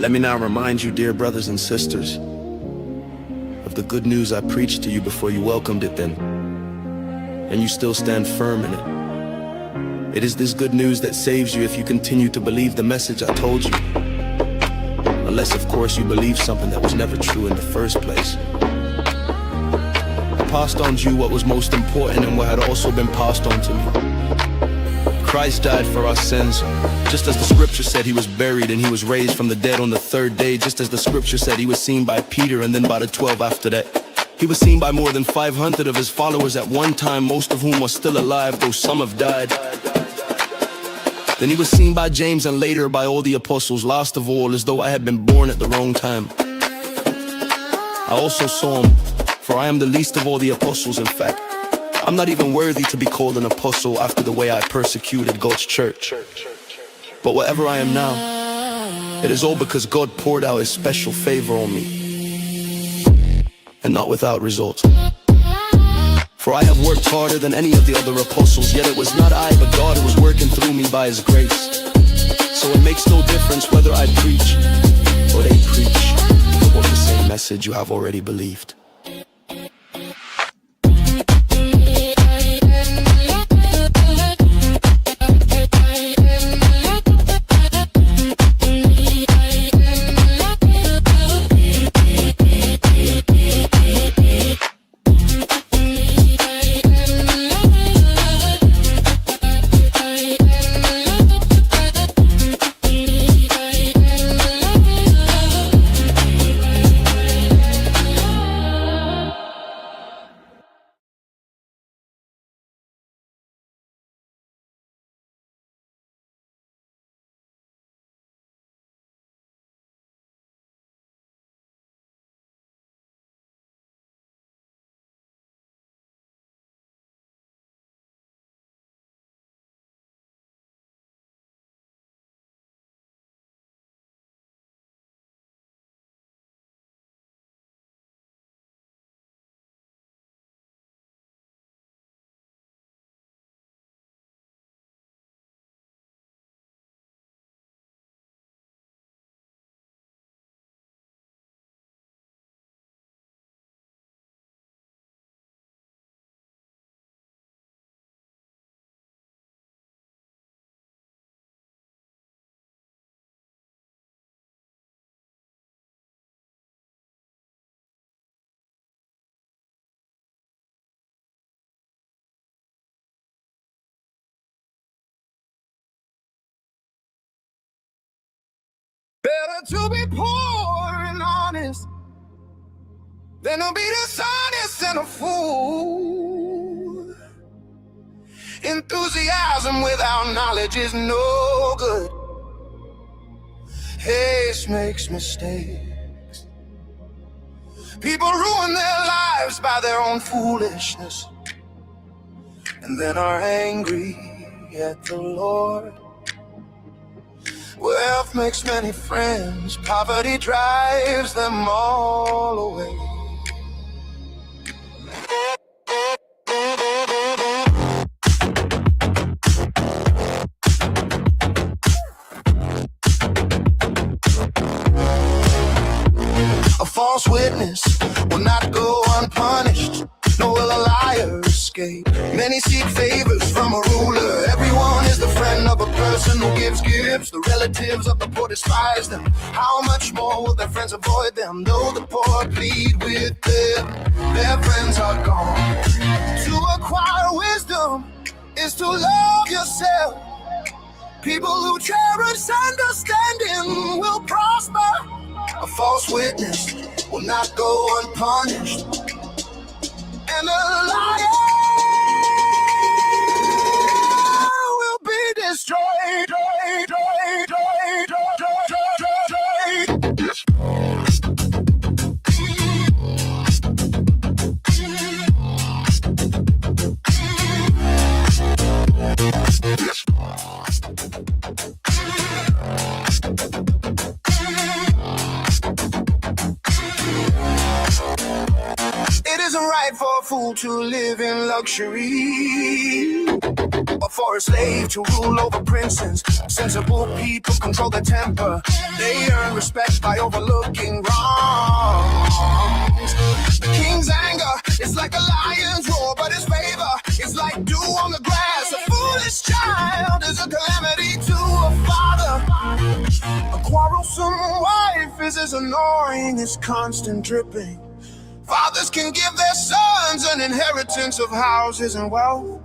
Let me now remind you, dear brothers and sisters, of the good news I preached to you before you welcomed it then, and you still stand firm in it. It is this good news that saves you if you continue to believe the message I told you. Unless, of course, you believe something that was never true in the first place. I passed on to you what was most important and what had also been passed on to me. Christ died for our sins, just as the scripture said. He was buried and he was raised from the dead on the third day, just as the scripture said. He was seen by Peter and then by the 12 after that. He was seen by more than 500 of his followers at one time, most of whom were still alive, though some have died. Then he was seen by Jamz and later by all the apostles, last of all, as though I had been born at the wrong time. I also saw him, for I am the least of all the apostles. In fact, I'm not even worthy to be called an apostle after the way I persecuted God's church. But whatever I am now, it is all because God poured out his special favor on me, and not without results. For I have worked harder than any of the other apostles, yet it was not I but God who was working through me by his grace. So it makes no difference whether I preach or they preach, or the same message you have already believed. Better to be poor and honest than to be dishonest and a fool. Enthusiasm without knowledge is no good. Haste makes mistakes. People ruin their lives by their own foolishness and then are angry at the Lord. Wealth makes many friends, poverty drives them all away. A false witness will not go unpunished, nor will a liar escape. Many seek favors from a ruler. Everyone is the friend of a person who gives gifts. The relatives of the poor despise them. How much more will their friends avoid them? Though the poor plead with them, their friends are gone. To acquire wisdom is to love yourself. People who cherish understanding will prosper. A false witness will not go unpunished, and a liar will be destroyed. for a fool to live in luxury, or for a slave to rule over princes. Sensible people control their temper. They earn respect by overlooking wrongs. The king's anger is like a lion's roar, but his favor is like dew on the grass. A foolish child is a calamity to a father. A quarrelsome wife is as annoying as constant dripping. Fathers can give their sons an inheritance of houses and wealth,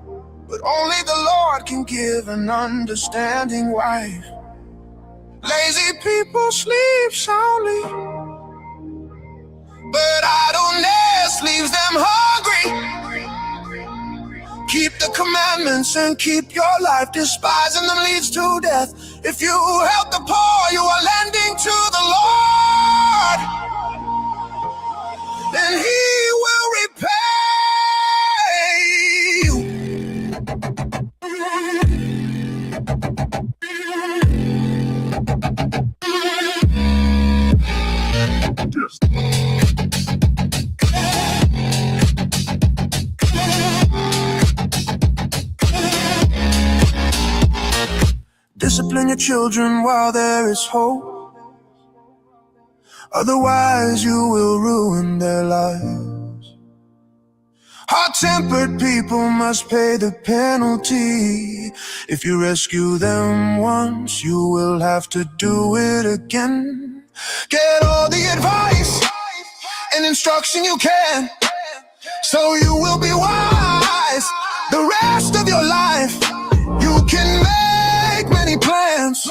but only the Lord can give an understanding wife. Lazy people sleep soundly, but idleness leaves them hungry. Keep the commandments and keep your life. Despising them leads to death. If you help the poor, you are lending to the Lord, then He will repay you. Discipline your children while there is hope, otherwise you will ruin their lives. Hot-tempered people must pay the penalty. If you rescue them once, you will have to do it again. Get all the advice and instruction you can, so you will be wise the rest of your life. You can make many plans,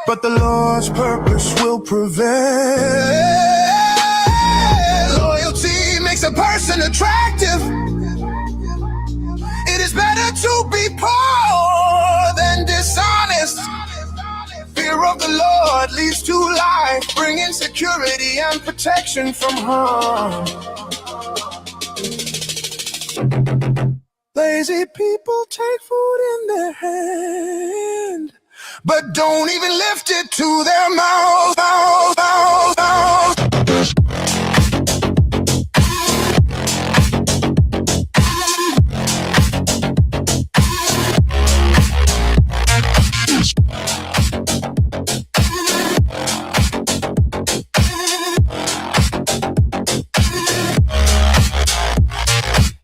but the Lord's purpose will prevail. Loyalty makes a person attractive. It is better to be poor than dishonest. Fear of the Lord leads to life, bringing security and protection from harm. Lazy people take food in their hand, but don't even lift it to their mouth.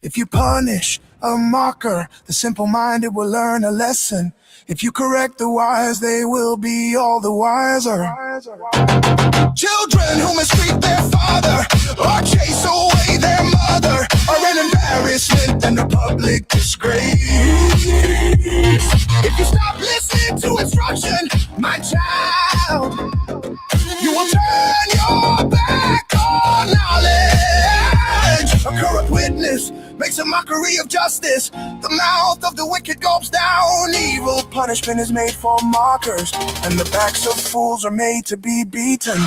If you punish a mocker, the simple-minded will learn a lesson. If you correct the wise, they will be all the wiser. Children who mistreat their father or chase away their mother are an embarrassment and a public disgrace. If you stop listening to instruction, my child, you will turn your back on knowledge. A corrupt witness makes a mockery of justice. The mouth of the wicked gulps down evil. Punishment is made for mockers, and the backs of fools are made to be beaten.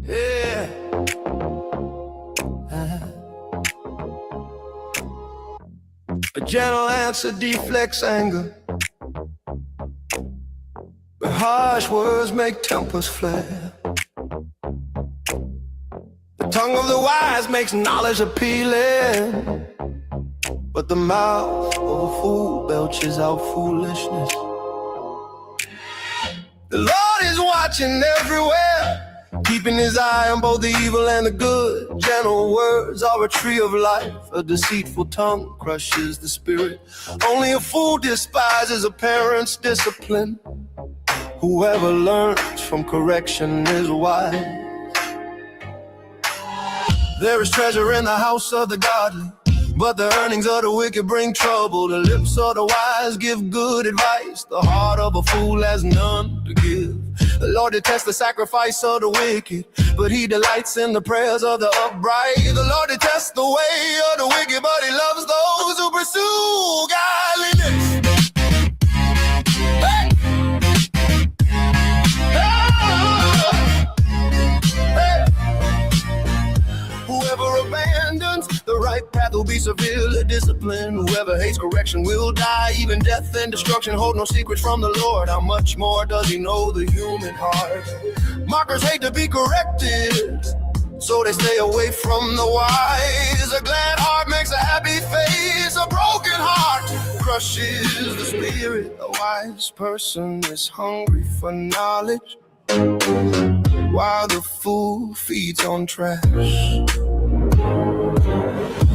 Yeah. A gentle answer deflects anger, but harsh words make tempers flare. The tongue of the wise makes knowledge appealing, but the mouth of a fool belches out foolishness. The Lord is watching everywhere, keeping his eye on both the evil and the good. Gentle words are a tree of life. A deceitful tongue crushes the spirit. Only a fool despises a parent's discipline. Whoever learns from correction is wise. There is treasure in the house of the godly, But the earnings of the wicked bring trouble. The lips of the wise give good advice. The heart of a fool has none to give. The Lord detests the sacrifice of the wicked, but he delights in the prayers of the upright. The Lord detests the way of the wicked, but he loves those who pursue godliness. Hey! Hey! Whoever abandons the right path will be severely disciplined. Whoever hates correction will die. Even death and destruction hold no secrets from the Lord. How much more does he know the human heart? Mockers hate to be corrected, so they stay away from the wise. A glad heart makes a happy face. A broken heart crushes the spirit. A wise person is hungry for knowledge, while the fool feeds on trash.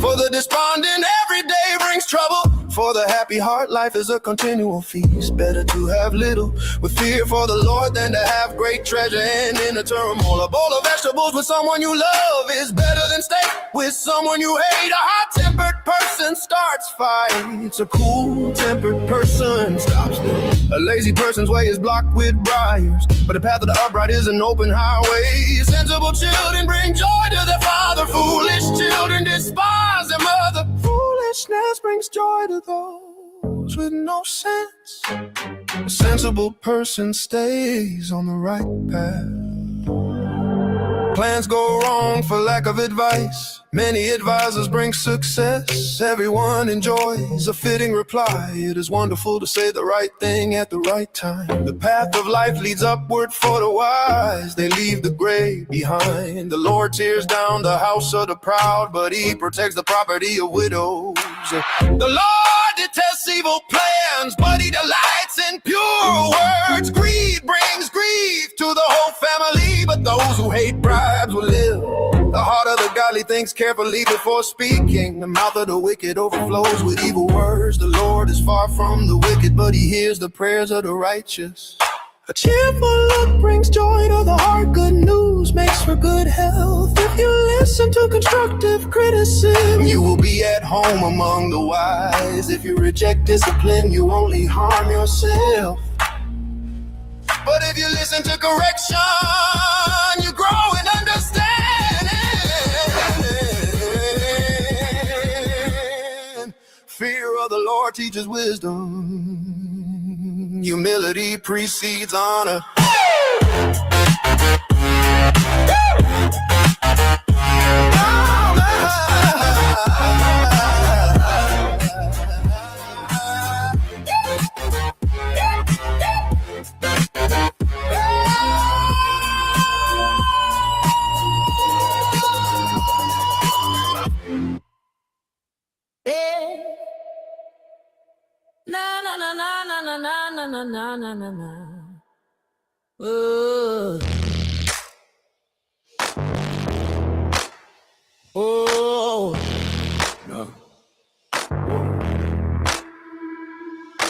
For the despondent, every day brings trouble. For the happy heart, life is a continual feast. Better to have little with fear for the Lord than to have great treasure and in a turmoil. A bowl of vegetables with someone you love is better than steak with someone you hate. A hot-tempered person starts fights. A cool-tempered person stops them. A lazy person's way is blocked with briars, but the path of the upright is an open highway. Sensible children bring joy to their father. Foolish children despise their mother. Foolishness brings joy to those with no sense. A sensible person stays on the right path. Plans go wrong for lack of advice. Many advisors bring success. Everyone enjoys a fitting reply. It is wonderful to say the right thing at the right time. The path of life leads upward for the wise. They leave the grave behind. The Lord tears down the house of the proud, but he protects the property of widows. The Lord detests evil plans, but he delights in pure words. Greed brings grief to the whole family, but those who hate bribes will live. The heart of the godly thinks carefully before speaking. The mouth of the wicked overflows with evil words. The Lord is far from the wicked, but he hears the prayers of the righteous. A cheerful look brings joy to the heart. Good news makes for good health. If you listen to constructive criticism, you will be at home among the wise. If you reject discipline, you only harm yourself. But if you listen to correction, you grow in understanding. Fear of the Lord teaches wisdom. Humility precedes honor. Na na na na na na na na na na na na na. Oh. Oh. No.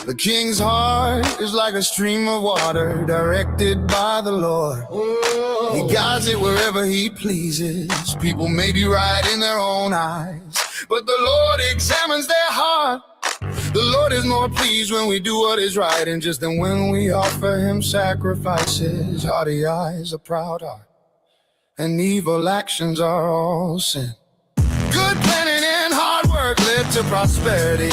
The king's heart is like a stream of water directed by the Lord. Oh. He guides it wherever he pleases. People may be right in their own eyes, but the Lord examines their heart. The Lord is more pleased when we do what is right and just than when we offer him sacrifices. Haughty eyes, a proud heart, and evil actions are all sin. Good planning and hard work led to prosperity,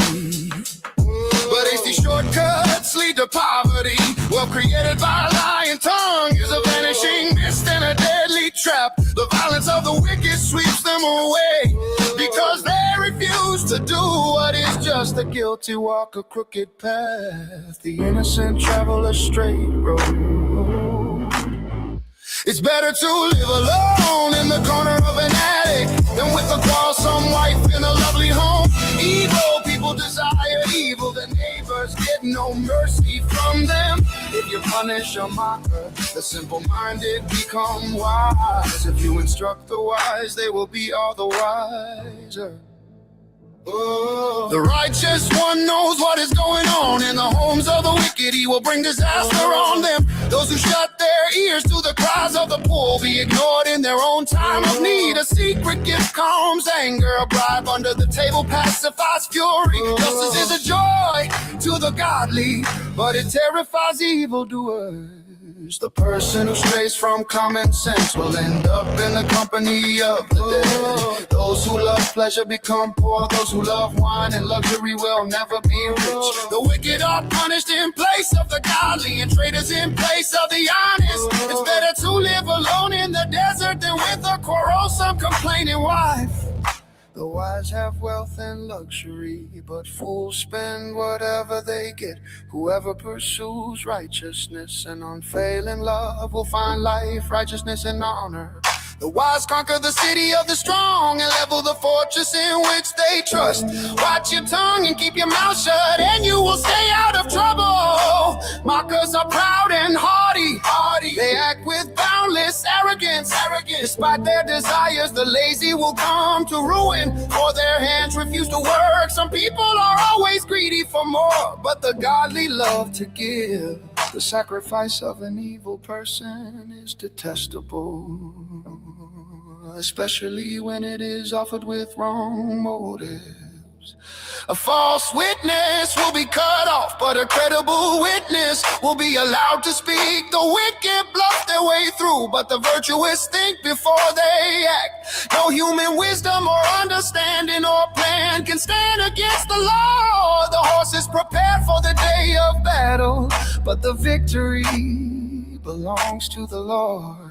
but hasty shortcuts lead to poverty. Well created by a lying tongue is a vanishing mist and a deadly trap. The violence of the wicked sweeps them away, because they refuse to do what is just. The guilty walk a crooked path, the innocent travel a straight road. It's better to live alone in the corner of an attic than with a quarrelsome wife in a lovely home. Evil people desire evil, the neighbors get no mercy from them. If you punish a mocker, the simple-minded become wise. If you instruct the wise, they will be all the wiser. Oh. The righteous one knows what is going on in the homes of the wicked. He will bring disaster on them. Those who shut their ears to the cries of the poor will be ignored in their own time of need. A secret gift calms anger. A bribe under the table pacifies fury. Justice is a joy to the godly, but it terrifies evildoers. The person who strays from common sense will end up in the company of the dead. Those who love pleasure become poor. Those who love wine and luxury will never be rich. The wicked are punished in place of the godly, and traitors in place of the honest. It's better to live alone in the desert than with a quarrelsome, complaining wife. The wise have wealth and luxury, but fools spend whatever they get. Whoever pursues righteousness and unfailing love will find life, righteousness, and honor. The wise conquer the city of the strong and level the fortress in which they trust. Watch your tongue and keep your mouth shut, and you will stay out of trouble. Mockers are proud and haughty. They act with boundless arrogance. Despite their desires, the lazy will come to ruin, for their hands refuse to work. Some people are always greedy for more, but the godly love to give. The sacrifice of an evil person is detestable, especially when it is offered with wrong motives. A false witness will be cut off, but a credible witness will be allowed to speak. The wicked bluff their way through, but the virtuous think before they act. No human wisdom or understanding or plan can stand against the law. The horse is prepared for the day of battle, but the victory belongs to the Lord.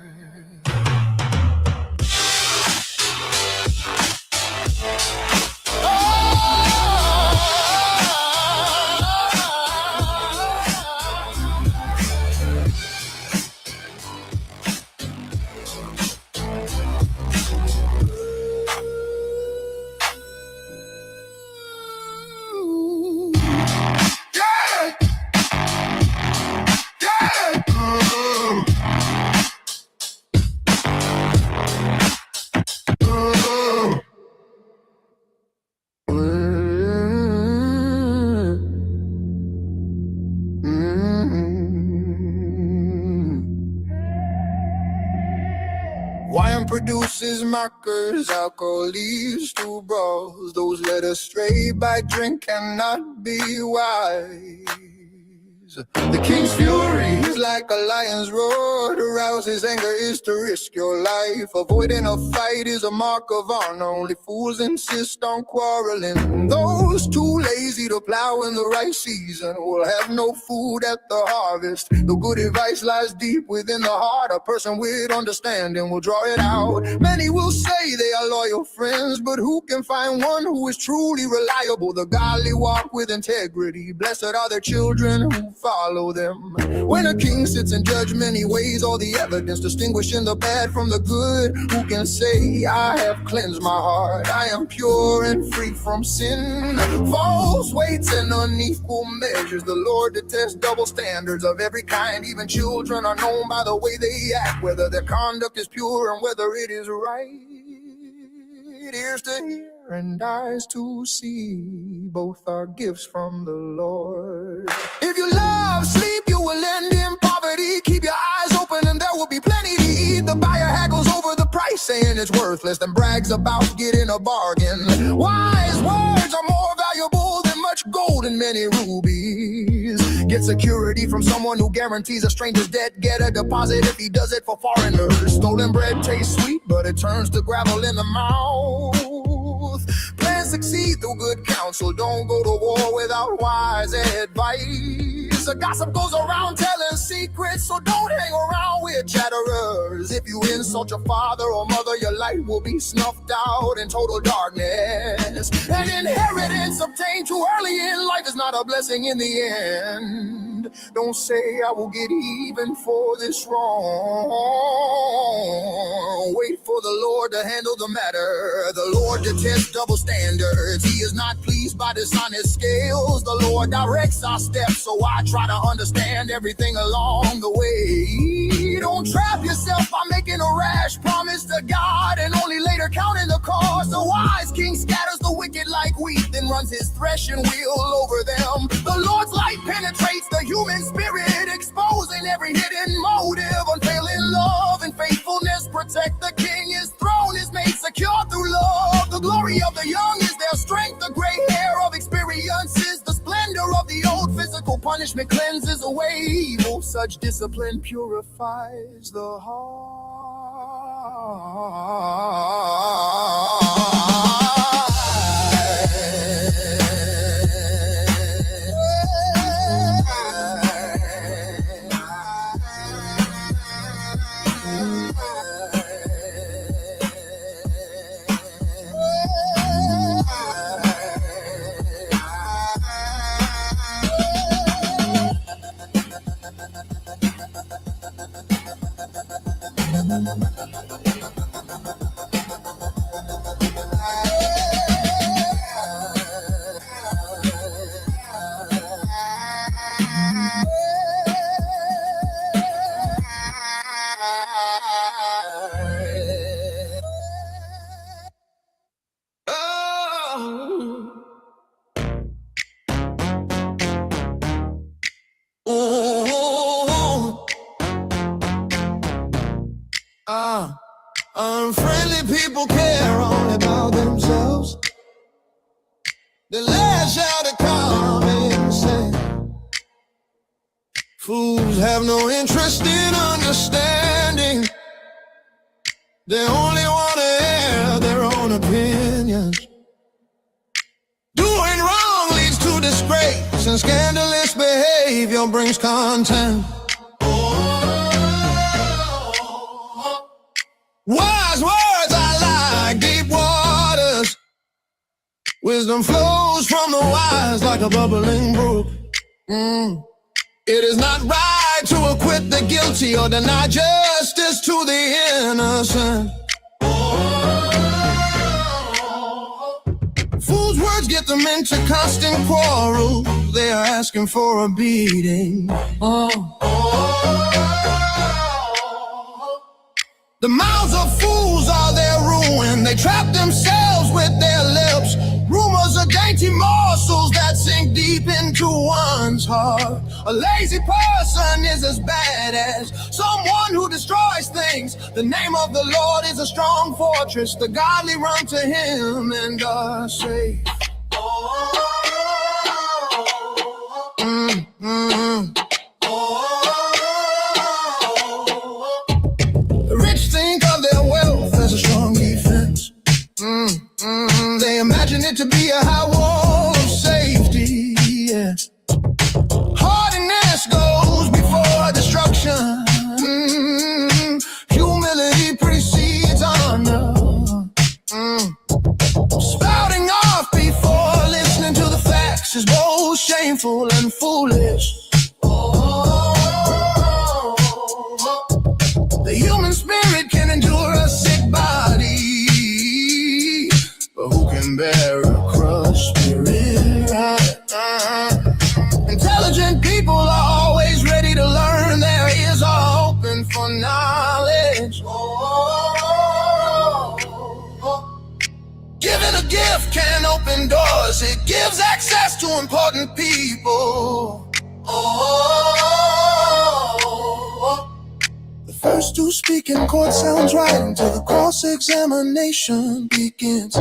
Wine produces mockers, alcohol leads to brawls. Those led astray by drink cannot be wise. The king's fury is like a lion's roar. To rouse his anger is to risk your life. Avoiding a fight is a mark of honor. Only fools insist on quarreling. Those too lazy to plow in the right season will have no food at the harvest. The good advice lies deep within the heart. A person with understanding will draw it out. Many will say they are loyal friends, but who can find one who is truly reliable? The godly walk with integrity. Blessed are their children who follow them. When a king sits in judgment, he weighs all the evidence, distinguishing the bad from the good. Who can say, I have cleansed my heart, I am pure and free from sin? False weights and unequal measures. The Lord detests double standards of every kind. Even children are known by the way they act, whether their conduct is pure and whether it is right. Ears to hear and eyes to see, both are gifts from the Lord. If you love sleep, you will end in poverty. Keep your eyes open and there will be plenty to eat. The buyer haggles over the price, saying it's worthless, then brags about getting a bargain. Wise words are more valuable than much gold and many rubies. Get security from someone who guarantees a stranger's debt. Get a deposit if he does it for foreigners. Stolen bread tastes sweet, but it turns to gravel in the mouth. Plans succeed through good counsel. Don't go to war without wise advice. A gossip goes around telling secrets, so don't hang around with chatterers. If you insult your father or mother, your life will be snuffed out in total darkness. An inheritance obtained too early in life is not a blessing in the end. Don't say I will get even for this wrong. Wait for the Lord to handle the matter. The Lord detests double standards. He is not pleased by dishonest scales. The Lord directs our steps, so I try to understand everything along the way. Don't trap yourself by making a rash promise to God and only later counting the cost. The wise king scatters the wicked like wheat, then runs his threshing wheel over them. The Lord's light penetrates the human spirit, exposing every hidden motive. Unfailing love and faithfulness protect the king. His throne is made secure beauty of the young is their strength, the gray hair of experiences, the splendor of the old. Physical punishment cleanses away evil. Such discipline purifies the unfriendly people care only about themselves. They lash out at common sense. Fools have no interest in understanding. They only want to air their own opinions. Doing wrong leads to disgrace, and scandalous behavior brings contempt. Wise words are like deep waters. Wisdom flows from the wise like a bubbling brook. It is not right to acquit the guilty or deny justice to the innocent. Fools' words get them into constant quarrels. They are asking for a beating. The mouths of fools are their ruin. They trap themselves with their lips. Rumors are dainty morsels that sink deep into one's heart. A lazy person is as bad as someone who destroys things. The name of the Lord is a strong fortress. The godly run to him and are safe. The rich think of their wealth as a strong defense. They imagine it to be a high wall of safety. Yeah. Hardiness goes before destruction. Humility precedes honor. Spouting off before listening to the facts is both shameful and foolish. The human spirit can endure a sick body, but who can bear a crushed spirit? Intelligent people are always ready to learn. Their ears are open for knowledge. Giving a gift can open doors. It gives access to important people. The first to speak in court sounds right until the cross-examination begins.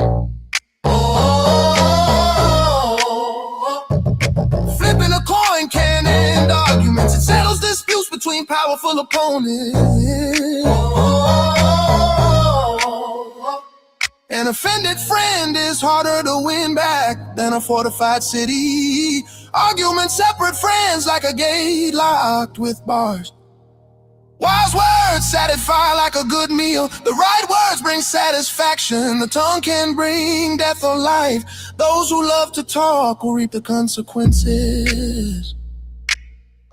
Flipping a coin can end arguments. It settles disputes between powerful opponents. An offended friend is harder to win back than a fortified city. Arguments separate friends like a gate locked with bars. Wise words satisfy like a good meal. The right words bring satisfaction. The tongue can bring death or life. Those who love to talk will reap the consequences.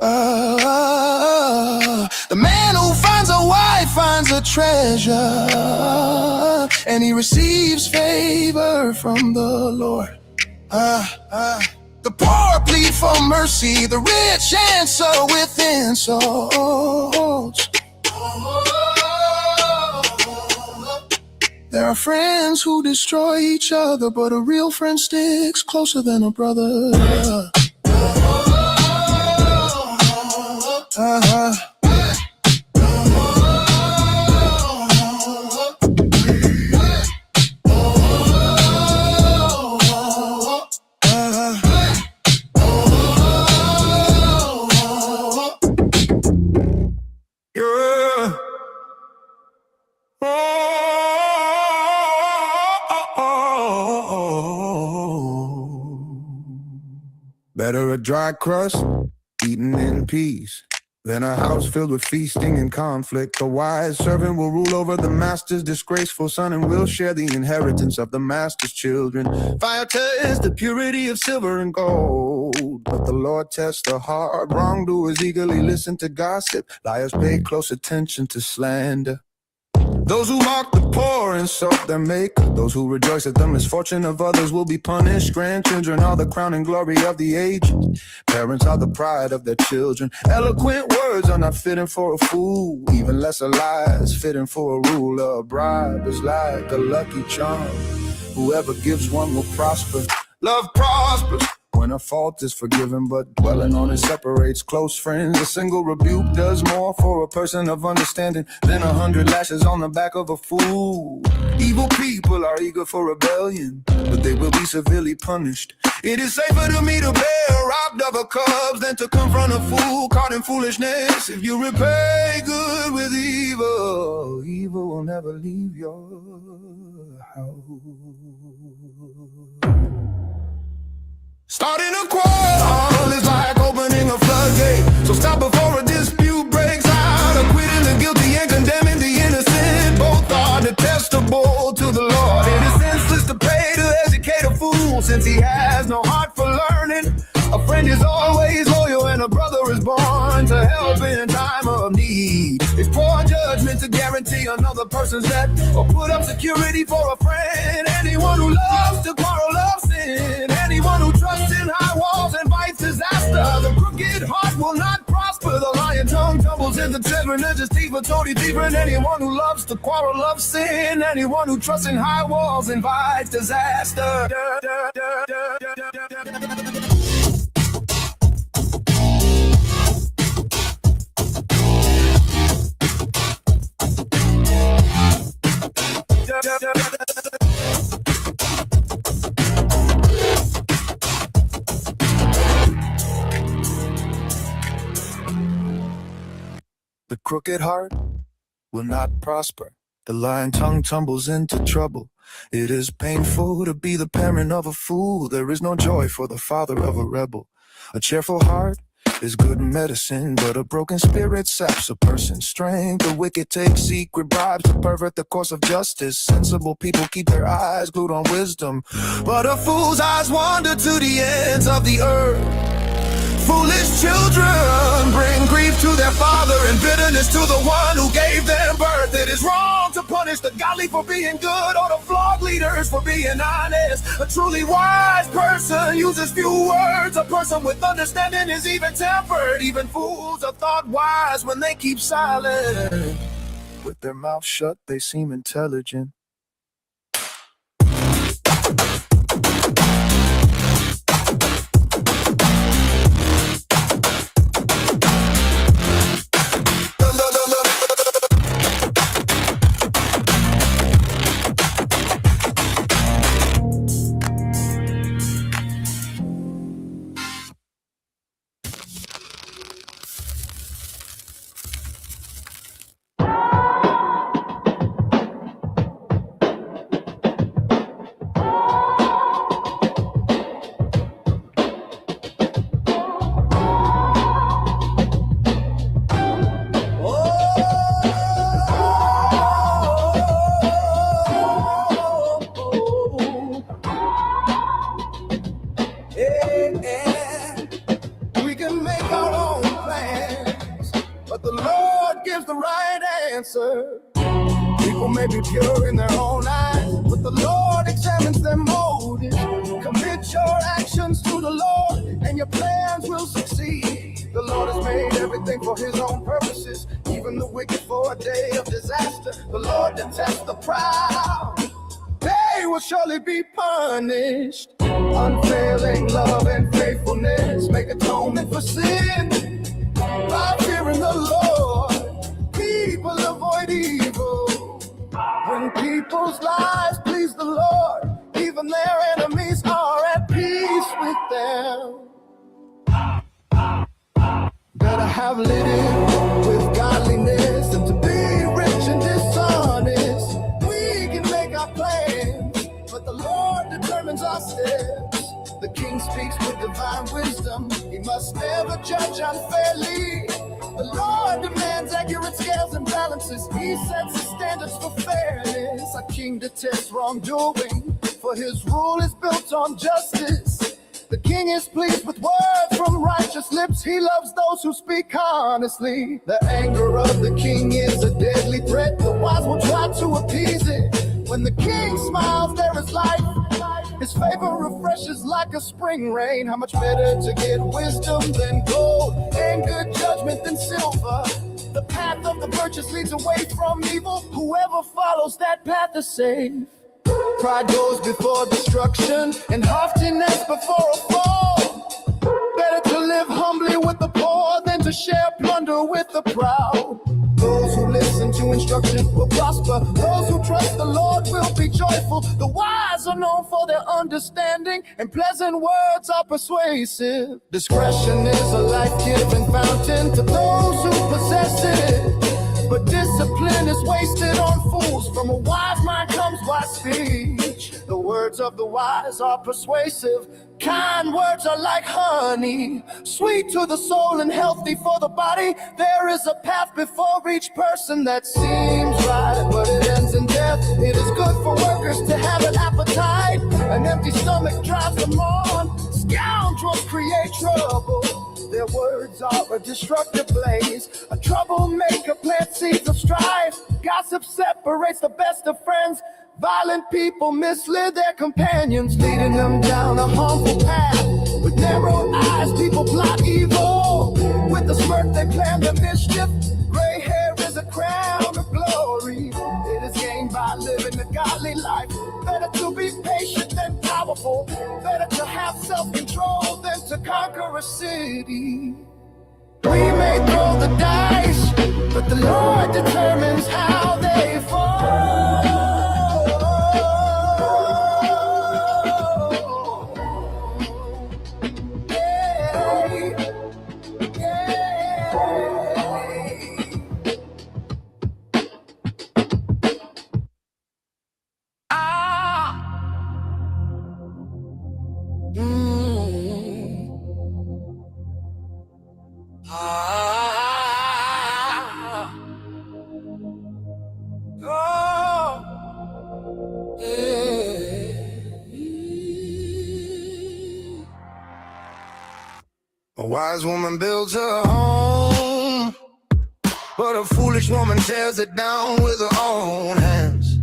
The man who finds a wife finds a treasure, and he receives favor from the Lord. The poor plead for mercy, the rich answer with insults. There are friends who destroy each other, but a real friend sticks closer than a brother. dry crust, eaten in peace. Then a house filled with feasting and conflict. The wise servant will rule over the master's disgraceful son and will share the inheritance of the master's children. Fire tests the purity of silver and gold, but the Lord tests the heart. Wrongdoers eagerly listen to gossip. Liars pay close attention to slander. Those who mock the poor insult their maker. Those who rejoice at the misfortune of others will be punished. Grandchildren are the crown and glory of the aged. Parents are the pride of their children. Eloquent words are not fitting for a fool. Even lesser lies fitting for a ruler. A bribe is like a lucky charm. Whoever gives one will prosper. Love prospers when a fault is forgiven, but dwelling on it separates close friends. A single rebuke does more for a person of understanding than 100 lashes on the back of a fool. Evil people are eager for rebellion, but they will be severely punished. It is safer to meet a bear robbed of her cubs than to confront a fool caught in foolishness. If you repay good with evil, evil will never leave your house. Starting a quarrel is like opening a floodgate. So stop before a dispute breaks out. Acquitting the guilty and condemning the innocent, both are detestable to the Lord. It is senseless to pay to educate a fool, since he has no heart for learning. A friend is always loyal and a brother is born to help in time of need. It's poor judgment to guarantee another person's death or put up security for a friend. Anyone who loves to quarrel loves sin. Anyone who trusts in high walls invites disaster. The crooked heart will not prosper. The lying tongue tumbles into dead religious teeth, but Tony deeper. And anyone who loves to quarrel loves sin. Anyone who trusts in high walls invites disaster. The crooked heart will not prosper. The lying tongue tumbles into trouble. It is painful to be the parent of a fool. There is no joy for the father of a rebel. A cheerful heart is good medicine, but a broken spirit saps a person's strength. The wicked take secret bribes to pervert the course of justice. Sensible people keep their eyes glued on wisdom, but a fool's eyes wander to the ends of the earth. Foolish children bring grief to their father and bitterness to the one who gave them birth. It is wrong to punish the godly for being good or the flawed leaders for being honest. A truly wise person uses few words. A person with understanding is even tempered. Even fools are thought wise when they keep silent. With their mouths shut, they seem intelligent. People may be pure in their own eyes, but the Lord examines their motives. Commit your actions to the Lord, and your plans will succeed. The Lord has made everything for his own purposes, even the wicked for a day of disaster. The Lord detests the proud. They will surely be punished. Unfailing love and faithfulness make atonement for sin. By fearing the Lord, people avoid evil. When people's lives please the Lord, even their enemies are at peace with them. Better have lived with godliness than to be rich and dishonest. We can make our plans, but the Lord determines our steps. The king speaks with divine wisdom. He justice. He sets the standards for fairness. A king detests wrongdoing, for his rule is built on justice. The king is pleased with words from righteous lips. He loves those who speak honestly. The anger of the king is a deadly threat. The wise will try to appease it. When the king smiles, there is life. His favor refreshes like a spring rain. How much better to get wisdom than gold, and good judgment than silver. The path of the virtuous leads away from evil. Whoever follows that path is safe. Pride goes before destruction, and haughtiness before a fall. Better to live humbly with the poor than to share plunder with the proud. Those who listen to instruction will prosper. Those who trust the Lord will be joyful. The wise are known for their understanding, and pleasant words are persuasive. Discretion is a life-giving fountain to those who possess it. But discipline is wasted on fools. From a wise mind comes wise speech. The words of the wise are persuasive. Kind words are like honey, sweet to the soul and healthy for the body. There is a path before each person that seems right, but it ends in death. It is good for workers to have an appetite. An empty stomach drives them on. Scoundrels create trouble. Their words are a destructive blaze. A troublemaker plants seeds of strife. Gossip separates the best of friends. Violent people mislead their companions, leading them down a harmful path. With narrow eyes, people plot evil. With a smirk, they plan their mischief. Gray hair is a crown of glory. It is gained by living a godly life. Better to be patient than powerful. Better to have self-control than to conquer a city. We may throw the dice, but the Lord determines how they fall. A wise woman builds her home, but a foolish woman tears it down with her own hands.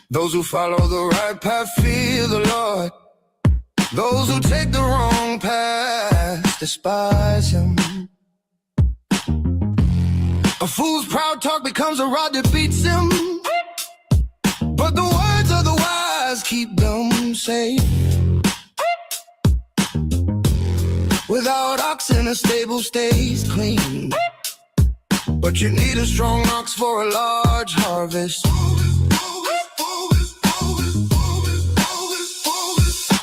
Those who follow the right path fear the Lord. Those who take the wrong path despise him. A fool's proud talk becomes a rod that beats him, but the words of the wise keep them safe. Without oxen, a stable stays clean, but you need a strong ox for a large harvest.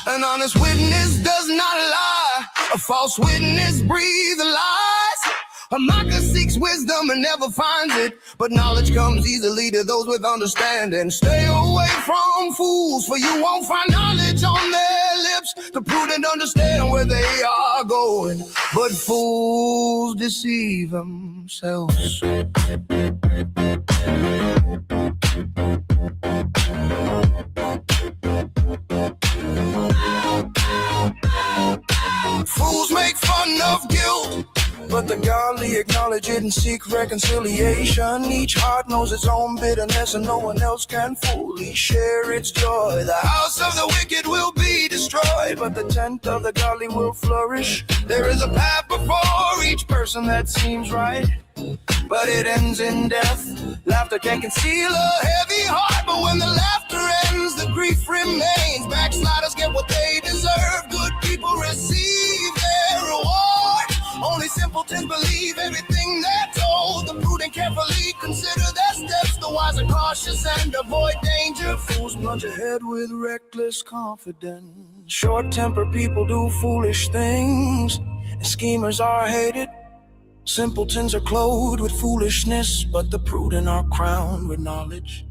An honest witness does not lie. A false witness breathes lies. A mocker seeks wisdom and never finds it, but knowledge comes easily to those with understanding. Stay away from fools, for you won't find knowledge on their lips. The prudent understand where they are going, but fools deceive themselves. Fools make fun of guilt, but the godly acknowledge it and seek reconciliation. Each heart knows its own bitterness, and no one else can fully share its joy. The house of the wicked will be destroyed, but the tent of the godly will flourish. There is a path before each person that seems right, but it ends in death. Laughter can conceal a heavy heart, but when the laughter ends, the grief remains. Backsliders get what they deserve. Good people receive their reward. Only simpletons believe everything they're told. The prudent carefully consider their steps. The wise are cautious and avoid danger. Fools plunge ahead with reckless confidence. Short-tempered people do foolish things, and schemers are hated. Simpletons are clothed with foolishness, but the prudent are crowned with knowledge.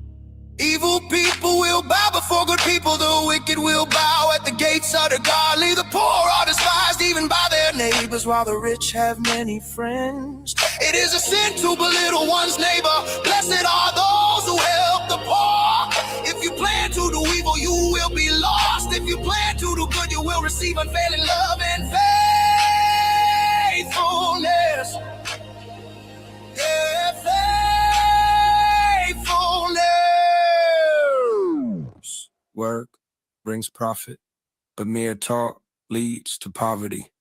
Evil people will bow before good people. The wicked will bow at the gates of the godly. The poor are despised even by their neighbors while the rich have many friends. It is a sin to belittle one's neighbor. Blessed are those who help the poor. If you plan to do evil, you will be lost. If you plan to do good, you will receive unfailing love and faithfulness. Yeah, faithfulness. Work brings profit, but mere talk leads to poverty.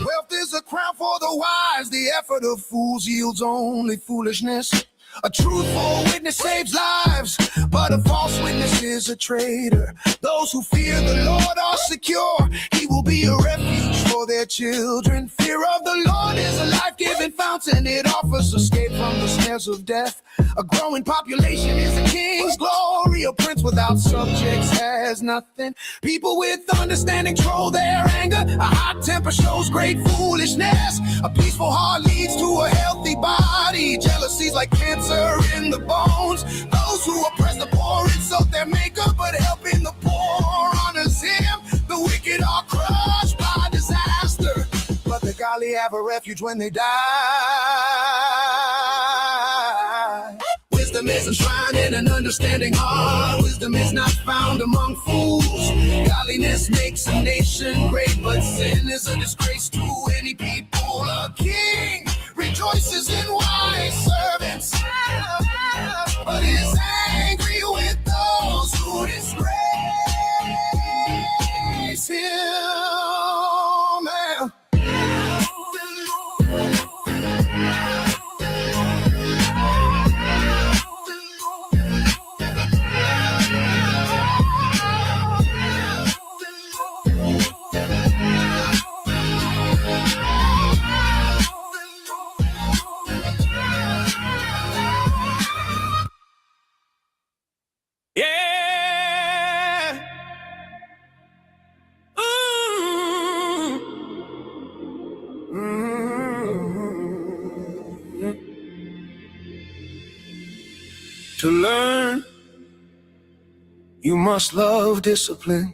Wealth is a crown for the wise. The effort of fools yields only foolishness. A truthful witness saves lives, but a false witness is a traitor. Those who fear the Lord are secure. He will be a refuge for their children. Fear of the Lord is a life-giving fountain. It offers escape from the snares of death. A growing population is a king's glory. A prince without subjects has nothing. People with understanding control their anger. A hot temper shows great foolishness. A peaceful heart leads to a healthy body. Jealousy's like cancer in the bones. Those who oppress the poor insult their maker, but helping the poor honors him. The wicked are crushed by disaster, but the godly have a refuge when they die. Wisdom is enshrined in an understanding heart. Wisdom is not found among fools. Godliness makes a nation great, but sin is a disgrace to any people. A king rejoices in wise servants, but is angry with those who disgrace him. To learn, you must love discipline.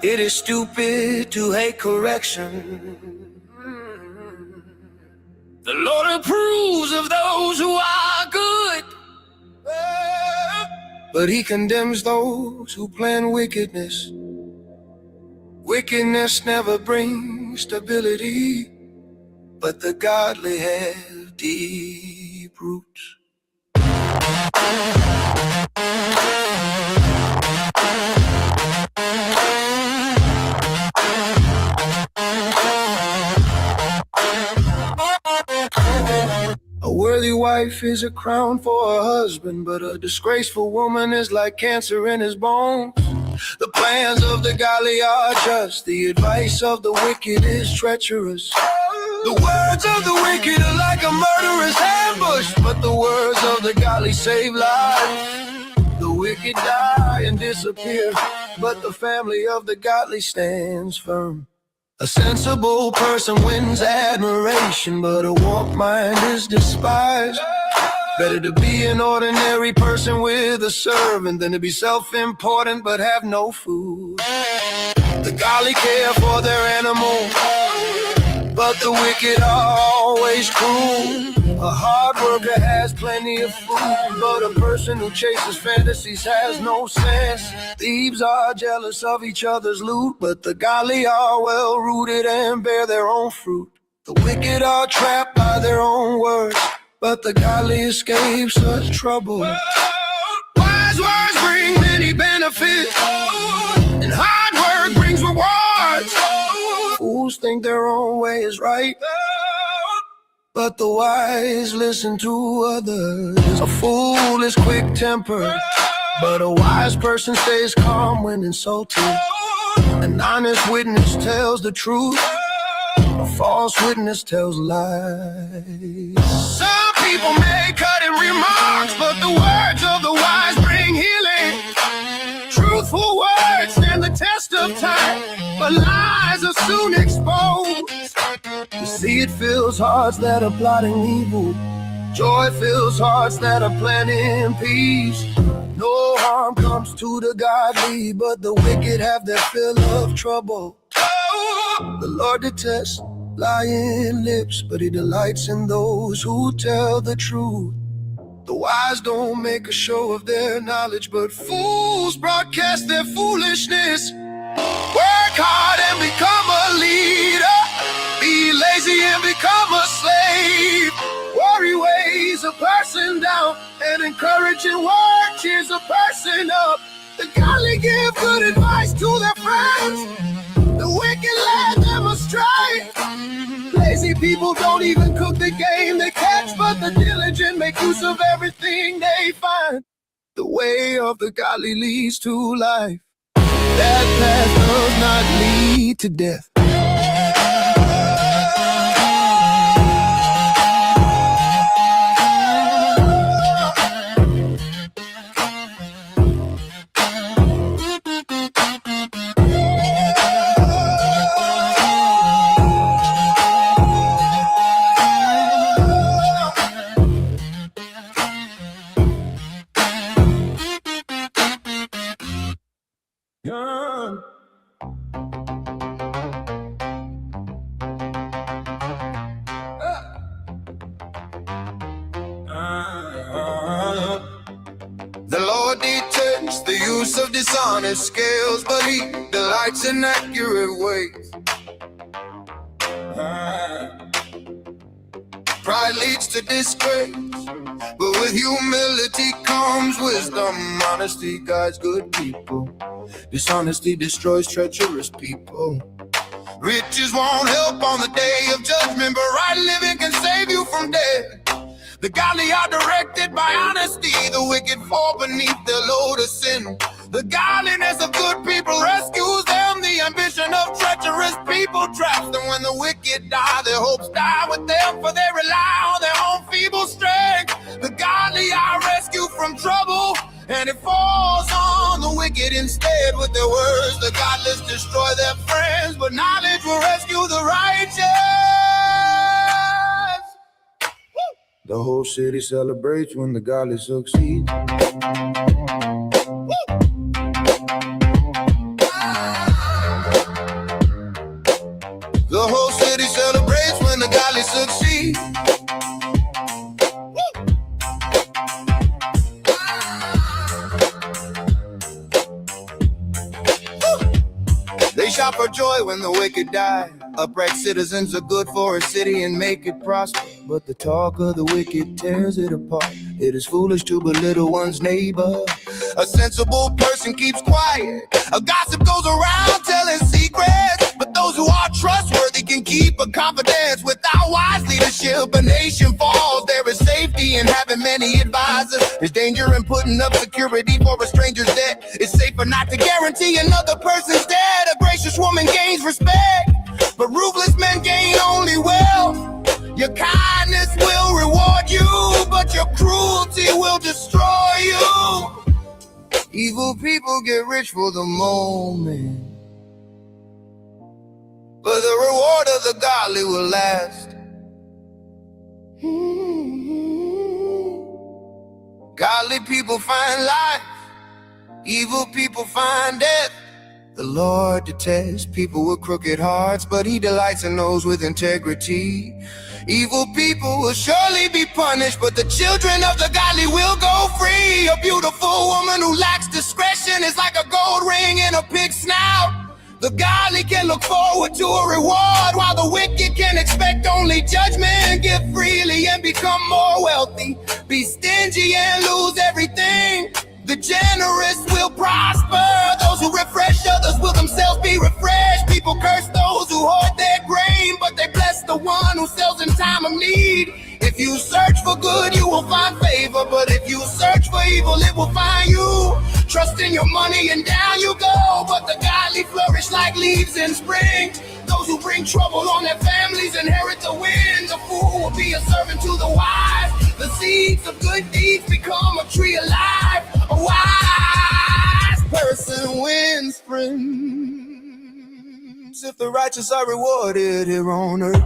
It is stupid to hate correction. The Lord approves of those who are good, but he condemns those who plan wickedness. Wickedness never brings stability, but the godly have deep roots. A worthy wife is a crown for her husband, but a disgraceful woman is like cancer in his bones. The plans of the godly are just, the advice of the wicked is treacherous. The words of the wicked are like a murderous ambush, but the words of the godly save lives. The wicked die and disappear, but the family of the godly stands firm. A sensible person wins admiration, but a warped mind is despised. Better to be an ordinary person with a servant than to be self-important but have no food. The godly care for their animals, but the wicked are always cruel. A hard worker has plenty of food, but a person who chases fantasies has no sense. Thieves are jealous of each other's loot, but the godly are well-rooted and bear their own fruit. The wicked are trapped by their own words, but the godly escape such trouble. Wise words bring many benefits, and hard work brings rewards. Fools think their own way is right, but the wise listen to others. A fool is quick-tempered, but a wise person stays calm when insulted. An honest witness tells the truth, a false witness tells lies. Some people may cut and remarks, but the words of the wise bring healing. Truthful words stand the test of time, but lies are soon exposed. Deceit fills hearts that are plotting evil. Joy fills hearts that are planning peace. No harm comes to the godly, but the wicked have their fill of trouble. Oh, the Lord detests lying lips, but he delights in those who tell the truth. The wise don't make a show of their knowledge, but fools broadcast their foolishness. Work hard and become a leader. Be lazy and become a slave. Worry weighs a person down, and encouraging word cheers a person up. The godly give good advice to their friends. The wicked lead them astray. Lazy people don't even cook the game they catch, but the diligent make use of everything they find. The way of the godly leads to life. That path does not lead to death. The Lord detests the use of dishonest scales, but he delights in accurate weights. Pride leads to disgrace, but with humility comes wisdom. Honesty guides good people. Dishonesty destroys treacherous people. Riches won't help on the day of judgment, but right living can save you from death. The godly are directed by honesty. The wicked fall beneath their load of sin. The godliness of good people rescues them. The ambition of treacherous people traps them. When the wicked die, their hopes die with them, for they rely on their own feeble strength. The godly are rescued from trouble, and it falls on the wicked instead. With their words, the godless destroy their friends, but knowledge will rescue the righteous. The whole city celebrates when the godly succeed. The whole city celebrates when the godly succeed. They shout for joy when the wicked die. Upright citizens are good for a city and make it prosper, but the talk of the wicked tears it apart. It is foolish to belittle one's neighbor. A sensible person keeps quiet. A gossip goes around telling secrets, but those who are trustworthy can keep a confidence. Without wise leadership, a nation falls. There is safety in having many advisors. There's danger in putting up security for a stranger's debt. It's safer not to guarantee another person's debt. A gracious woman gains respect, but ruthless men gain only wealth. Your kindness will reward you, but your cruelty will destroy you. Evil people get rich for the moment, but the reward of the godly will last. Godly people find life, evil people find death. The Lord detests people with crooked hearts, but he delights in those with integrity. Evil people will surely be punished, but the children of the godly will go free. A beautiful woman who lacks discretion is like a gold ring in a pig's snout. The godly can look forward to a reward, while the wicked can expect only judgment. Give freely and become more wealthy. Be stingy and lose everything. The generous will prosper. Those who refresh others will themselves be refreshed. People curse those who hoard their grain, but they bless the one who sells in time of need. If you search for good, you will find favor, but if you search for evil, it will find you. Trust in your money and down you go, but the godly flourish like leaves in spring. Those who bring trouble on their families inherit the wind. The fool will be a servant to the wise. The seeds of good deeds become a tree of life. A wise person wins friends if the righteous are rewarded here on earth.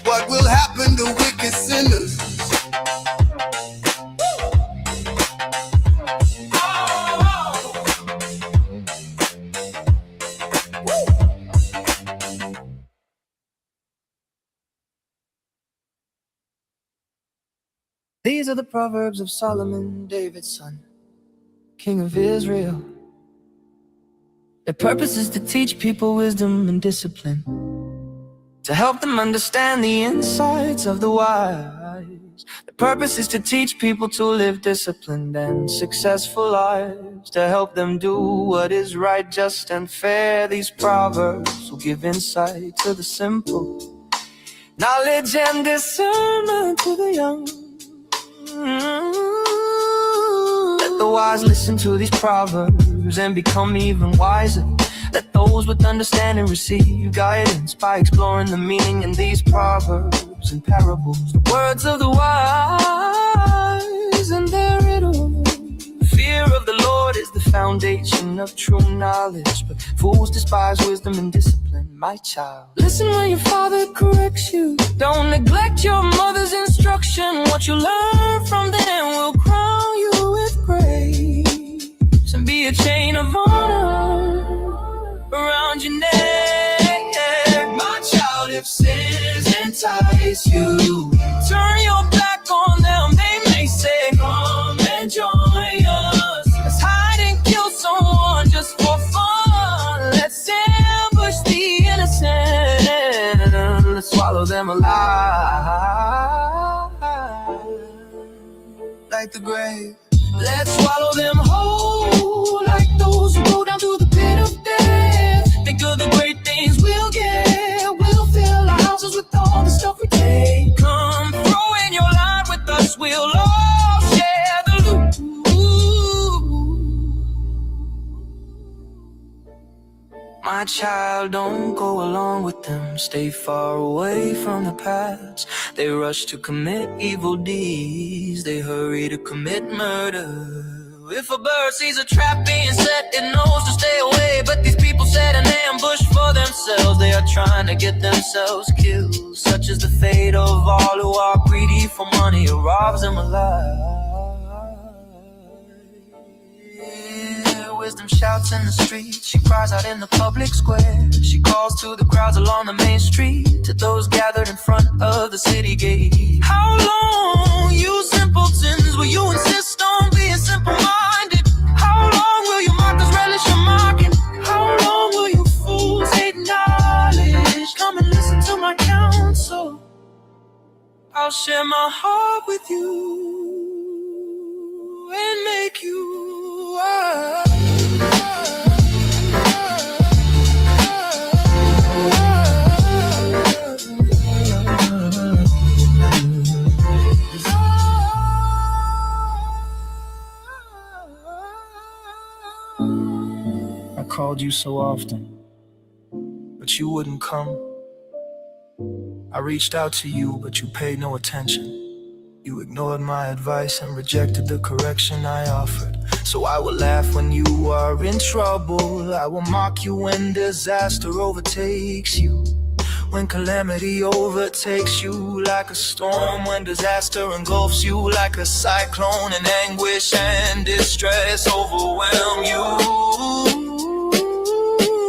What will happen to wicked sinners? These are the Proverbs of Solomon, David's son, King of Israel. Their purpose is to teach people wisdom and discipline, to help them understand the insights of the wise. The purpose is to teach people to live disciplined and successful lives, to help them do what is right, just, and fair. These proverbs will give insight to the simple, knowledge and discernment to the young. Let the wise listen to these proverbs and become even wiser. Let those with understanding receive guidance by exploring the meaning in these proverbs and parables. The words of the wise and their riddle. Fear of the Lord is the foundation of true knowledge, but fools despise wisdom and discipline. My child, listen when your father corrects you. Don't neglect your mother's instruction. What you learn from them will crown you with grace and be a chain of honor around your neck. My child, if sins entice you, turn your back on them. They may say, come and join us. Let's hide and kill someone just for fun. Let's ambush the innocent. Let's swallow them alive like the grave. Let's swallow them whole like those who go down to the pit of death. Think of the great things we'll get. We'll fill our houses with all the stuff we take. Come throw in your line with us. We'll all share the loot. My child, don't go along with them. Stay far away from the paths. They rush to commit evil deeds. They hurry to commit murder. If a bird sees a trap being set, it knows to stay away. But these people set an ambush for themselves. They are trying to get themselves killed. Such is the fate of all who are greedy for money. It robs them alive. Wisdom shouts in the street. She cries out in the public square. She calls to the crowds along the main street, to those gathered in front of the city gate. How long, you simpletons, will you insist on being simple-minded? How long will you mockers relish your mocking? How long will you fools hate knowledge? Come and listen to my counsel. I'll share my heart with you and make you wise. I called you so often, but you wouldn't come. I reached out to you, but you paid no attention. You ignored my advice and rejected the correction I offered. So I will laugh when you are in trouble. I will mock you when disaster overtakes you. When calamity overtakes you like a storm. When disaster engulfs you like a cyclone. And anguish and distress overwhelm you.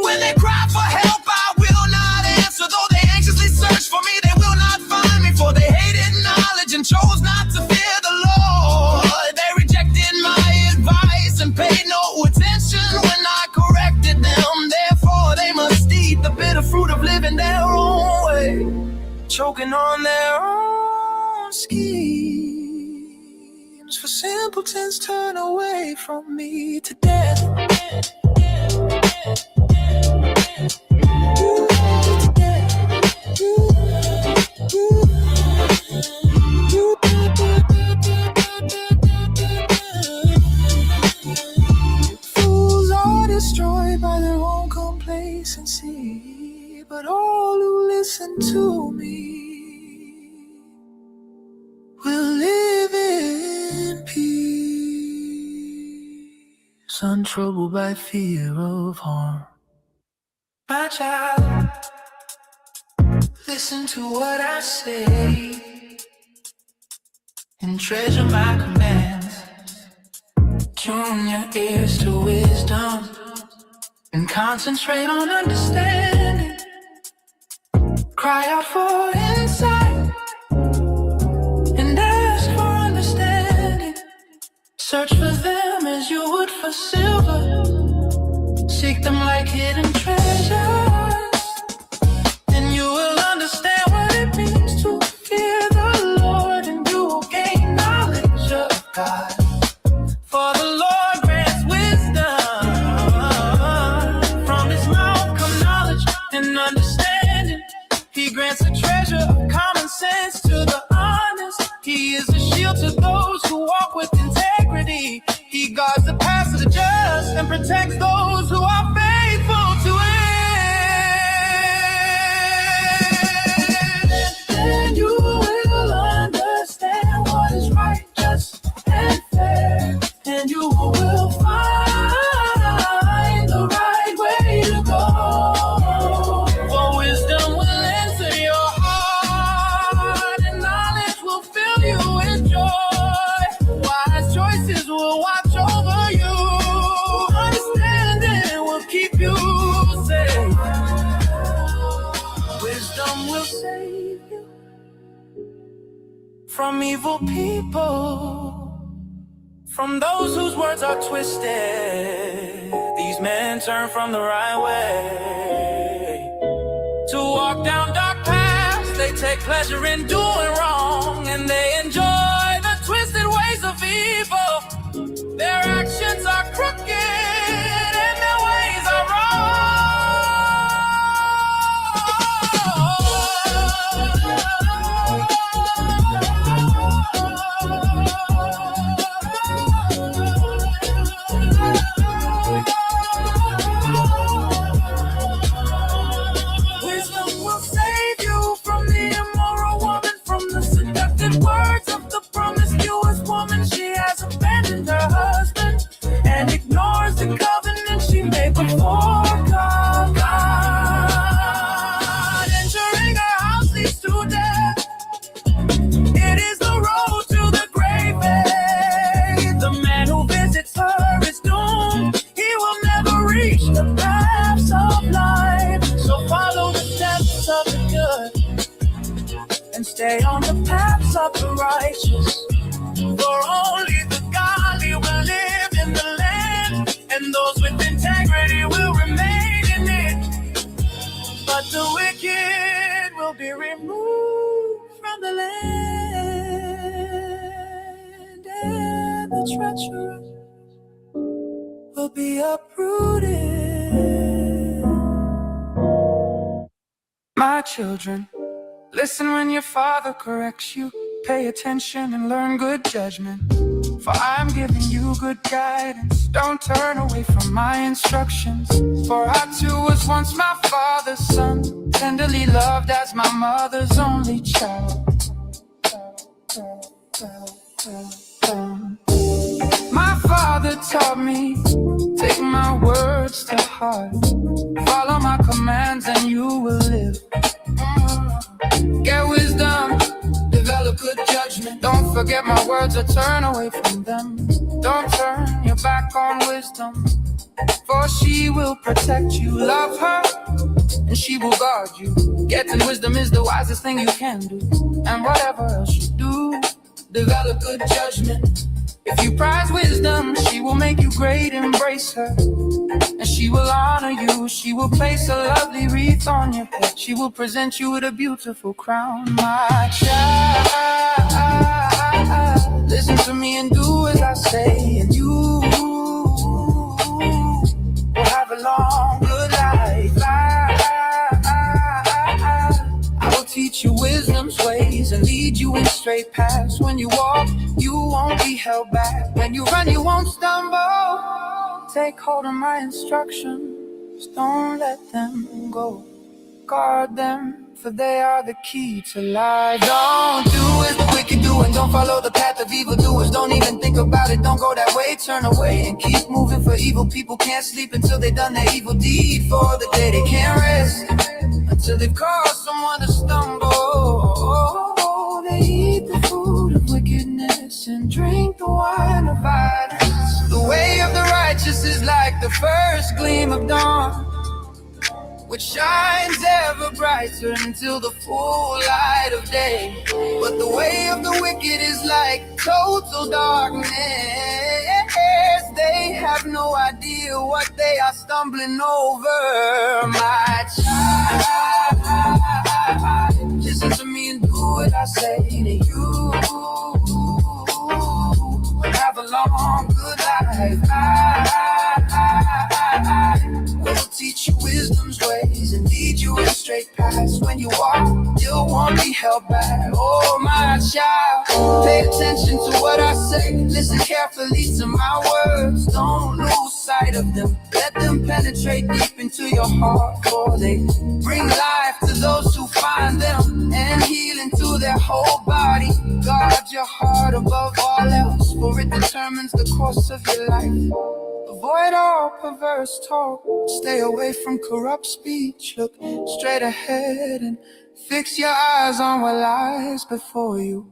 When they cry for help, I will not answer. Though they anxiously search for me, they will not find me. For they hated knowledge and chose not to fear the Lord. They rejected my advice and paid no attention when I corrected them. Therefore they must eat the bitter fruit of living their own way, choking on their own schemes. For simpletons turn away from me to death. Fools are destroyed by their own complaints. untroubled by fear of harm. My child, listen to what I say and treasure my commands. Tune your ears to wisdom and concentrate on understanding. Cry out for insight and ask for understanding. Search for them as you would for silver. Seek them like hidden treasures, and you will understand what it means to fear the Lord, and you will gain knowledge of God. For the Lord grants wisdom. From his mouth come knowledge and understanding. He grants a treasure of common sense to the honest. He is a shield to those who walk with integrity. He guards the paths of the just and protects those who are faithful to him. Then you will understand what is right, just, and fair. And you will find the right way to go. For wisdom will enter your heart, and knowledge will fill you with joy. Wise choices will watch over you. Understanding will keep you safe. Wisdom will save you from evil people, from those whose words are twisted. These men turn from the right way to walk down dark paths. They take pleasure in doing wrong, and they enjoy the twisted ways of evil. Their actions are crooked and their ways are wrong. Wisdom will save you from the immoral woman, from the seductive words of the promiscuous woman. She has abandoned her husband and ignores the covenant she made before God. Entering her house leads to death. It is the road to the grave. The man who visits her is doomed. He will never reach the paths of life. So follow the steps of the good and stay on the paths of the righteous. For only the godly will live in the land, and those with integrity will remain in it. But the wicked will be removed from the land, and the treacherous will be uprooted. My children, listen when your father corrects you. Pay attention and learn good judgment, for I'm giving you good guidance. Don't turn away from my instructions, for I too was once my father's son, tenderly loved as my mother's only child. My father taught me, take my words to heart, follow my commands and you will live. Get wisdom, develop good judgment. Don't forget my words or turn away from them. Don't turn your back on wisdom, for she will protect you. Love her and she will guard you. Getting wisdom is the wisest thing you can do. And whatever else you do, develop good judgment. If you prize wisdom, she will make you great, embrace her. And she will honor you, she will place a lovely wreath on your head. She will present you with a beautiful crown. My child, listen to me and do as I say, and you will have a long, good life. I will teach you wisdom's ways and lead you in straight paths. When you walk, you won't be held back. When you run, you won't stumble. Take hold of my instructions, don't let them go. Guard them, for they are the key to life. Don't do as the wicked do, and don't follow the path of evildoers. Don't even think about it, don't go that way, turn away and keep moving. For evil people can't sleep until they done their evil deed. For the day they can't rest until they've caused someone to stumble. They eat the food of wickedness and drink the wine of violence. The way of the righteous is like the first gleam of dawn, which shines ever brighter until the full light of day. But the way of the wicked is like total darkness. They have no idea what they are stumbling over. My child, listen to me and do what I say to you. Have a long, good life. I will teach you wisdom's ways and lead you in straight paths. When you walk, you won't be held back. Oh, my child, pay attention to what I say. Listen carefully to my words. Don't lose sight of them. Let them penetrate deep into your heart, for they bring life to those who find them and healing to their whole body. Guard your heart above all else, for it determines the course of your life. Avoid all perverse talk, stay away from corrupt speech. Look straight ahead and fix your eyes on what lies before you.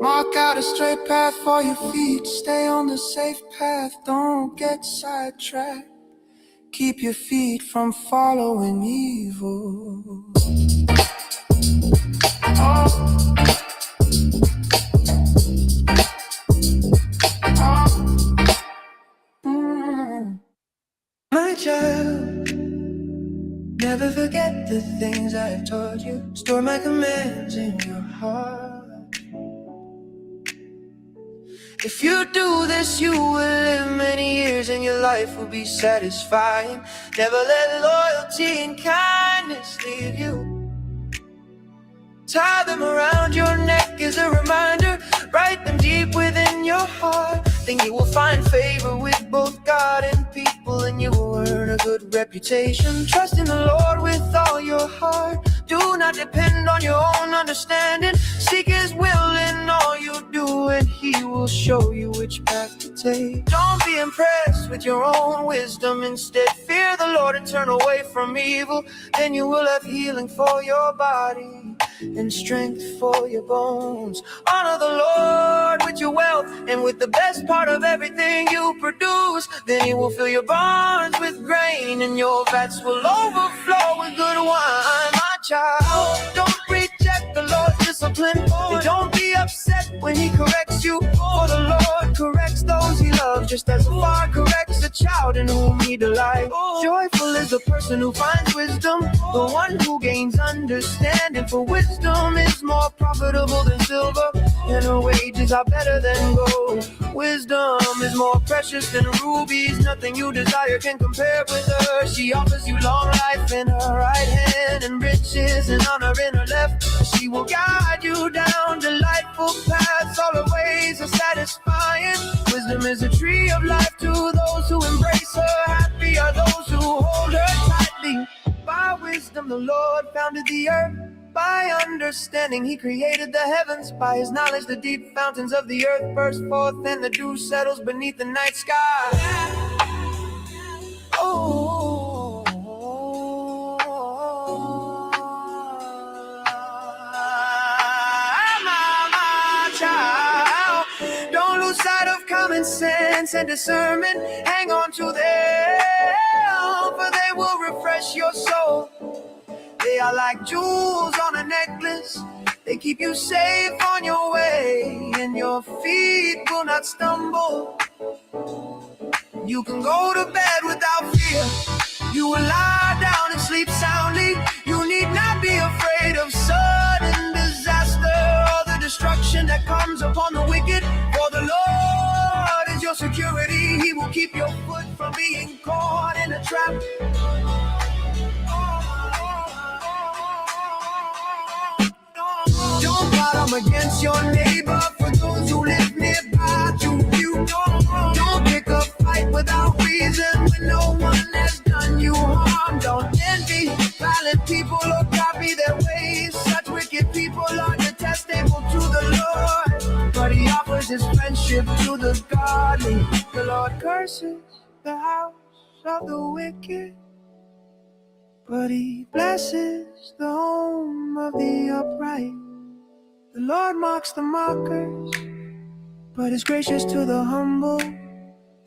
Mark out a straight path for your feet. Stay on the safe path, don't get sidetracked. Keep your feet from following evil. My child, never forget the things I have taught you. Store my commands in your heart. If you do this, you will live many years and your life will be satisfying. Never let loyalty and kindness leave you. Tie them around your neck as a reminder. Write them deep within your heart. Then you will find favor with both God and people, and you will earn a good reputation. Trust in the Lord with all your heart. Do not depend on your own understanding. Seek His will in all you do, and He will show you which path to take. Don't be impressed with your own wisdom. Instead, fear the Lord and turn away from evil. Then you will have healing for your body and strength for your bones. Honor the Lord with your wealth and with the best part of everything you produce. Then He will fill your barns with grain and your vats will overflow with good wine. My child, don't reject the Lord's discipline, and don't be upset when He corrects you. For the Lord corrects those He loves, just as a father corrects a child in whom He delights. Joyful is the person who finds wisdom, the one who gains understanding. For wisdom is more profitable than silver, and her wages are better than gold. Wisdom is more precious than rubies. Nothing you desire can compare with her. She offers you long life in her right hand and riches and honor in her left. She will guide you down delightful paths. All her ways are satisfying. Wisdom is a tree of life to those who embrace her. Happy are those who hold her tightly. By wisdom the Lord founded the earth. By understanding He created the heavens. By His knowledge the deep fountains of the earth burst forth, and the dew settles beneath the night sky. Oh, my child, don't lose sight of common sense and discernment. Hang on to them, for they will refresh your soul. They are like jewels on a necklace. They keep you safe on your way, and your feet will not stumble. You can go to bed without fear. You will lie down and sleep soundly. You need not be afraid of sudden disaster or the destruction that comes upon the wicked. For the Lord is your security. He will keep your foot from being caught in a trap. Don't bottom against your neighbor. For those who live nearby to you, don't pick a fight without reason when no one has done you harm. Don't envy violent people or copy their ways. Such wicked people are detestable to the Lord, but He offers shows his friendship to the godly. The Lord curses the house of the wicked, but he blesses the home of the upright. The Lord mocks the mockers, but is gracious to the humble.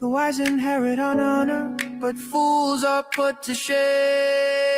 The wise inherit honor, but fools are put to shame.